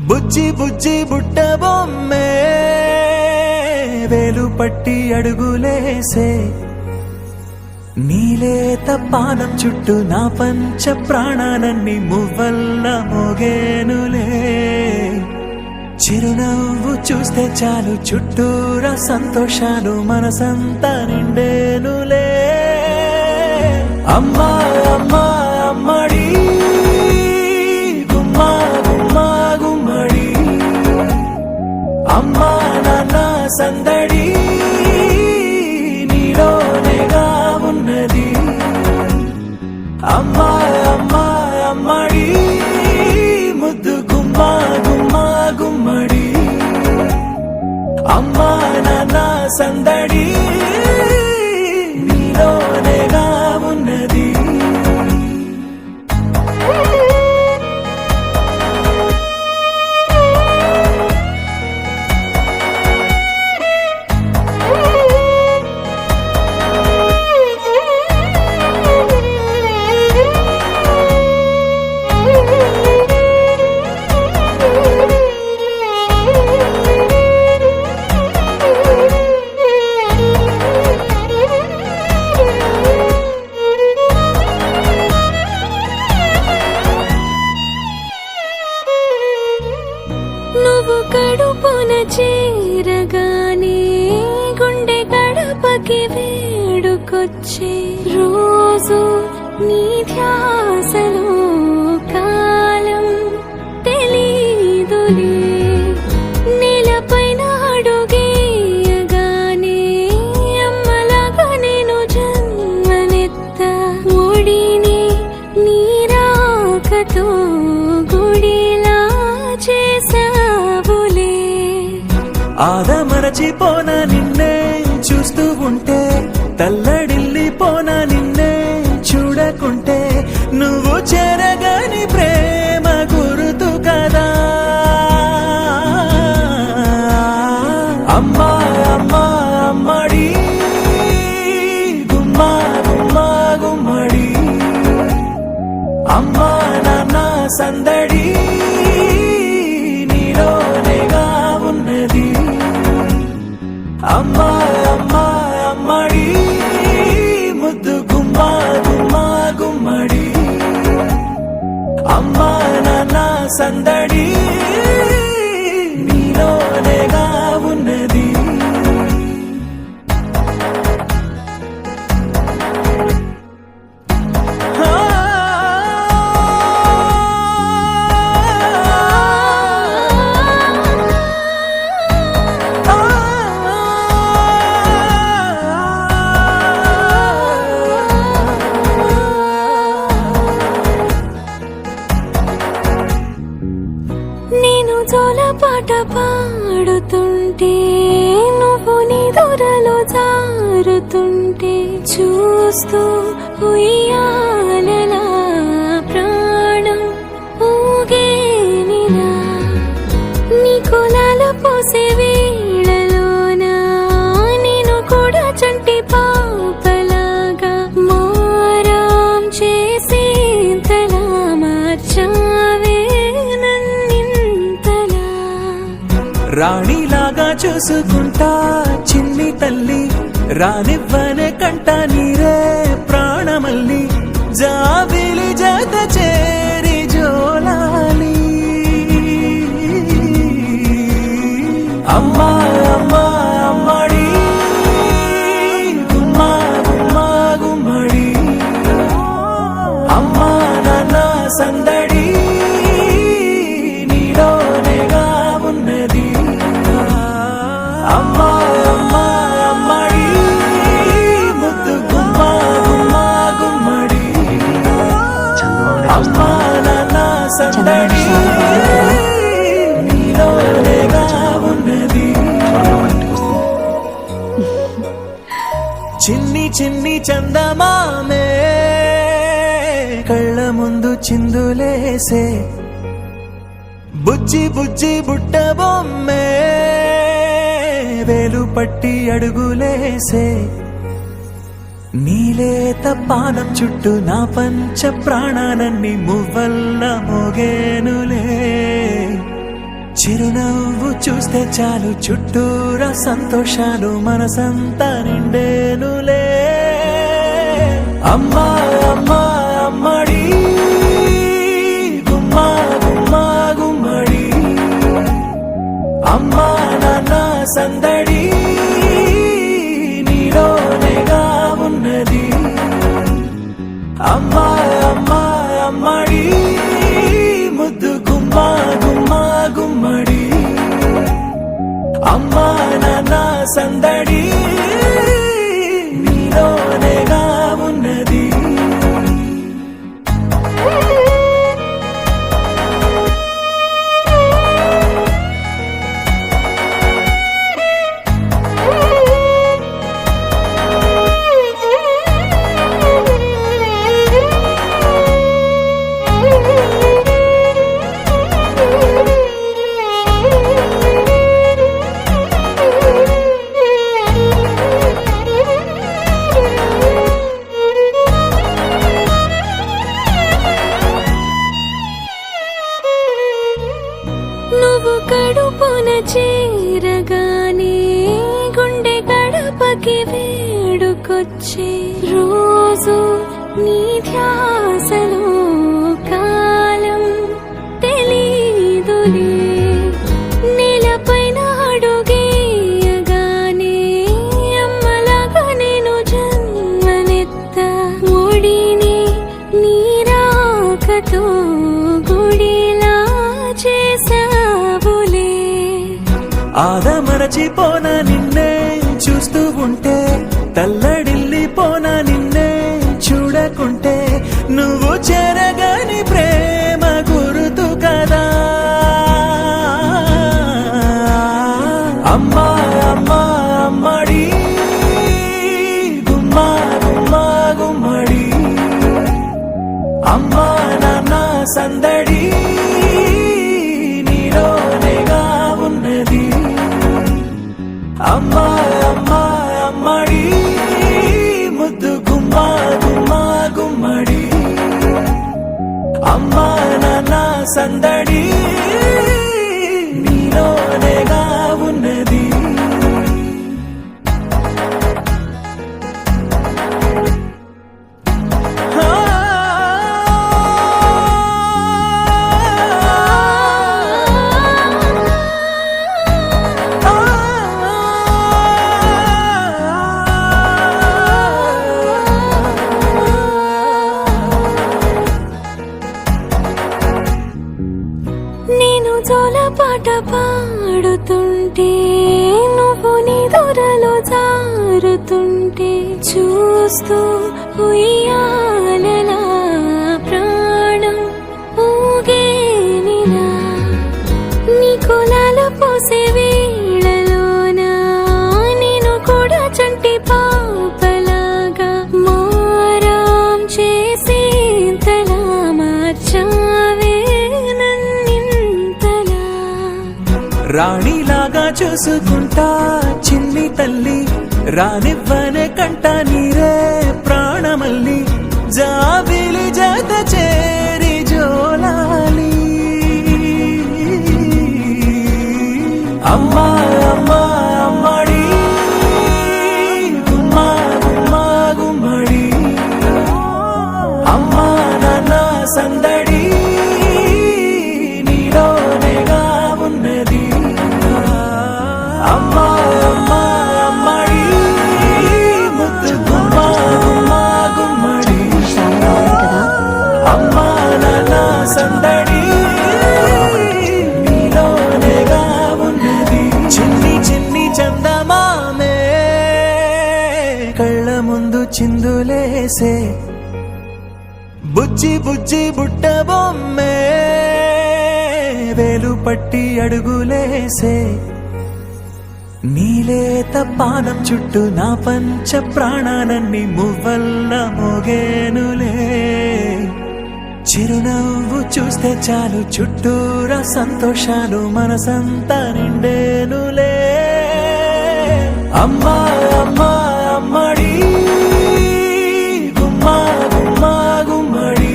బుజ్జి బుజ్జి బుట్ట బొమ్మే వేలు పట్టి అడుగులేసే నీలేత పానం చుట్టూ నా పంచ ప్రాణాలన్నీ మువ్వల్ల మోగేనులే చిరునవ్వు చూస్తే చాలు చుట్టూరా సంతోషాలు మనసంతా నిండేనులే అమ్మా అమ్మా అమ్మడి గుమ్మా గుమ్మా గుమ్మడి అమ్మా నాన్న సందడి నీలోనేగా ఉన్నది అమ్మా అమ్మా అమ్మడి ముద్దు గుమ్మా గుమ్మా గుమ్మడి అమ్మా నాన్న సందడి నీలోనేగా ఉన్నది నువ్వు కడుపున చేరగానే గుండె గడపకి వేడుకొచ్చే రోజు నీ ధ్యాసలో కాలం తెలీదులే నేలపైన అడుగేయగానే అమ్మలాగా నేను జన్మనెత్త ఒడిని నీ రాకతో గుడిలా చేసావులే ఆదమరచిపోన నిన్నే చూస్తూ ఉంటే తల్లడిల్లిపోన నిన్నే చూడకుంటే నువ్వు చెరగని ప్రేమ గుర్తు కదా అమ్మా అమ్మా అమ్మడి గుమ్మా గుమ్మా గుమ్మడి అమ్మా నాన్న సందడి నీలోనేగా ఉన్నది అమ్మా అమ్మా అమ్మడి ముద్దు గుమ్మా గుమ్మా గుమ్మడి అమ్మా నాన్న సందడి నీలోనేగా ఉన్నది నేను జోలపాట పాడుతుంటే నువ్వు నిదురలో జారుతుంటే చూస్తూ ఉయ్యాలలా ప్రాణం ఊగేనిలా నీ కులాల పోసే వేళలోన నేను కూడా చంటి పాపలాగా మారాం చేసేంతలా మార్చావే రాణిలాగా చూసుకుంటా చిన్ని తల్లి రానివ్వనే కంట నీరే ప్రాణమల్లి జాబిలి జత చేరి జోలాలి అమ్మా అమ్మా అమ్మడి గుమ్మా గుమ్మా గుమ్మడి అమ్మా నాన్న సందడి నీలోనేగా ఉన్నది అమ్మా అమ్మా అమ్మడి ముద్దు గుమ్మా గుమ్మా గుమ్మడి అమ్మా నాన్న సందడి నీలోనేగా ఉన్నది చిన్ని చిన్ని చందమామే కళ్ళ ముందు చిందులేసే బుజ్జి బుజ్జి బుట్ట బొమ్మే వేలు పట్టి అడుగులేసే నీలేత పానం చుట్టూ నా పంచ ప్రాణాలన్నీ మువ్వల్ల మోగేనులే చూస్తే చాలు చుట్టూరా సంతోషాలు మనసంతా నిండేనులే. అమ్మా అమ్మా అమ్మడి గుమ్మా గుమ్మా గుమ్మడి, అమ్మా నాన్న సందడి నీలోనేగా ఉన్నది. అమ్మా అమ్మా అమ్మడి ముద్దు గుమ్మా గుమ్మా గుమ్మడి, అమ్మా నాన్న సందడి నీలోనేగా ఉన్నది. నువ్వు కడుపున చేరగానే గుండె గడపకి వేడుకొచ్చే రోజు నీ ధ్యాసలో కాలం తెలీదులే. నేలపైన అడుగేయగానే అమ్మలాగా నేను జన్మనెత్త, ఒడిని నీ రాకతో గుడిలా చేసావులే. ఆదమరచిపోన నిన్నే చూస్తూ ఉంటే, తల్లడిల్లిపోన నిన్నే చూడకుంటే, నువ్వు చెరగని ప్రేమ గురుతు కదా. అమ్మా అమ్మా అమ్మడి గుమ్మా గుమ్మా గుమ్మడి, అమ్మా నాన్న సందడి నీలోనేగా ఉన్నది. అమ్మా అమ్మా అమ్మడి ముద్దు గుమ్మా గుమ్మా గుమ్మడి, అమ్మా నాన్న సందడి నీలోనేగా ఉన్నది. నేను జోలపాట పాడుతుంటే, నువ్వు నీ దూరలో జారుతుంటే, చూస్తూ ఉయ్యాలలా ప్రాణం ఊగేనిలా. నీ కులాల పోసే వేళలోన నేను కూడా చంటి పాపలాగా మారాం చేసేంతలా మార్చావే నన్నింతలా. రాణిలాగా చూసుకుంటా చిన్ని తల్లి, రానివ్వనే కంట నీరే ప్రాణమల్లి, జాబిలి జత చేరి జోలాలి. అమ్మా అమ్మా అమ్మడి గుమ్మా గుమ్మా గుమ్మడి, అమ్మా నాన్న సందడి నీలోనేగా ఉన్నది. అమ్మా అమ్మా అమ్మడి ముద్దు గుమ్మా గుమ్మా గుమ్మడి, అమ్మా నాన్న సందడి నీలోనేగా ఉన్నది. చిన్ని చిన్ని చందమామే కళ్ళ ముందు చిందులేసే, బుజ్జి బుజ్జి బుట్ట బొమ్మే వేలు పట్టి అడుగులేసే, నీలేత పానం చుట్టూ నా పంచ ప్రాణాలన్నీ మువ్వల్ల మోగేనులే. చిరునవ్వు చూస్తే చాలు చుట్టూరా సంతోషాలు మనసంతా నిండేనులే. అమ్మా అమ్మా అమ్మడి గుమ్మా గుమ్మా గుమ్మడి,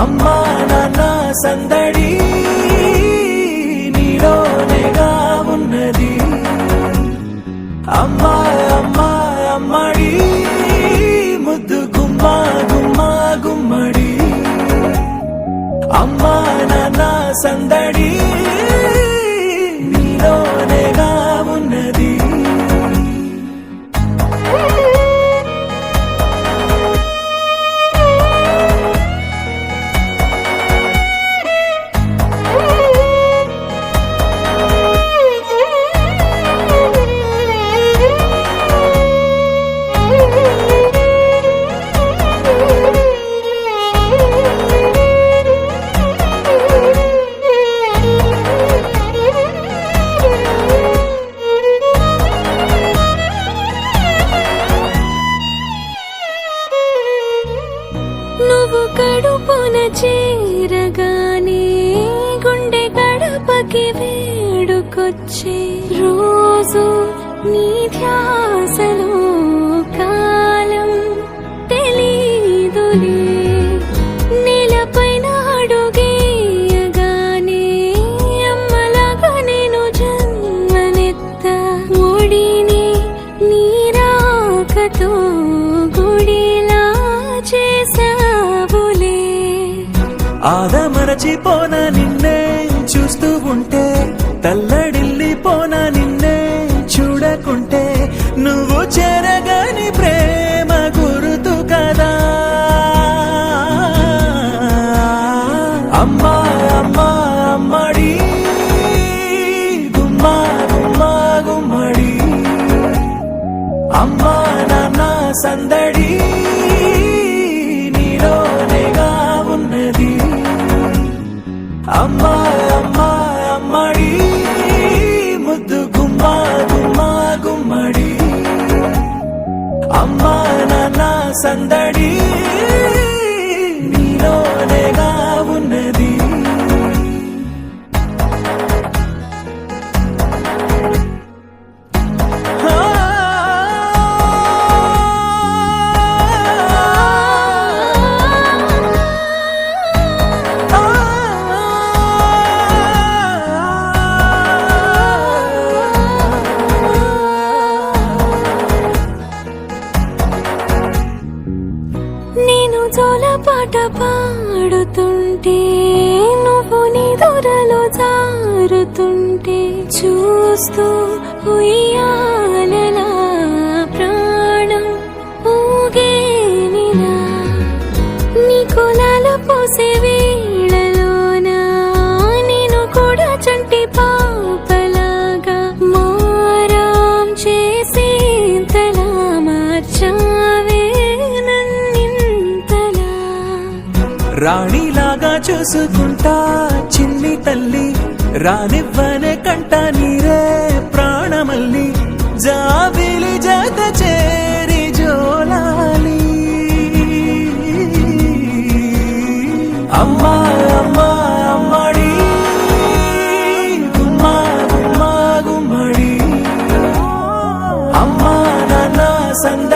అమ్మా నాన్న సందడి నీలో అమ్మా అమ్మా అమ్మడి ముద్దు గుమ్మా గుమ్మా గుమ్మడి అమ్మా నాన్న సందడి నీలోనేగా ఉన్నది. నువ్వు కడుపున చేరగానే గుండె గడపకి వేడుకొచ్చే రోజు నీ ధ్యాసలో కాలం తెలీదులే. నేలపైన అడుగేయగానే అమ్మలాగా నేను జన్మనెత్త ఒడిని నీ రాకతో గుడిలా చేసావులే. ఆదమరచిపోన నిన్నే చూస్తూ ఉంటే తల్లడిల్లిపోన నిన్నే చూడకుంటే నువ్వు చెరగని ప్రేమ గురుతు కదా. అమ్మా అమ్మా అమ్మడి గుమ్మా గుమ్మా గుమ్మడి అమ్మా నాన్న సందడి నీలోనేగా ఉన్నది. అమ్మా అమ్మా అమ్మడి ముద్దు గుమ్మా గుమ్మా గుమ్మడి అమ్మా నాన్న సందడి నీలోనేగా ఉన్నది. నేను జోలపాట పాడుతుంటే నువ్వు నీ దూరలో జారుతుంటే చూస్తూ ఉయ్యాలలా ప్రాణం ఊగేనిలా. నీ కులాలు పోసే వేళలోనా నేను కూడా చంటి పాపలాగా మారాం చేసేంతలా మార్చావే నన్నింతలా. రాణిలాగా చూసుకుంటా చిన్ని తల్లి రానివ్వనే కంట నీరే ప్రాణమల్లి జాబిలి జత చేరి జోలాలి. అమ్మా అమ్మా అమ్మడి గుమ్మా గుమ్మా గుమ్మడి అమ్మా నాన్న సంద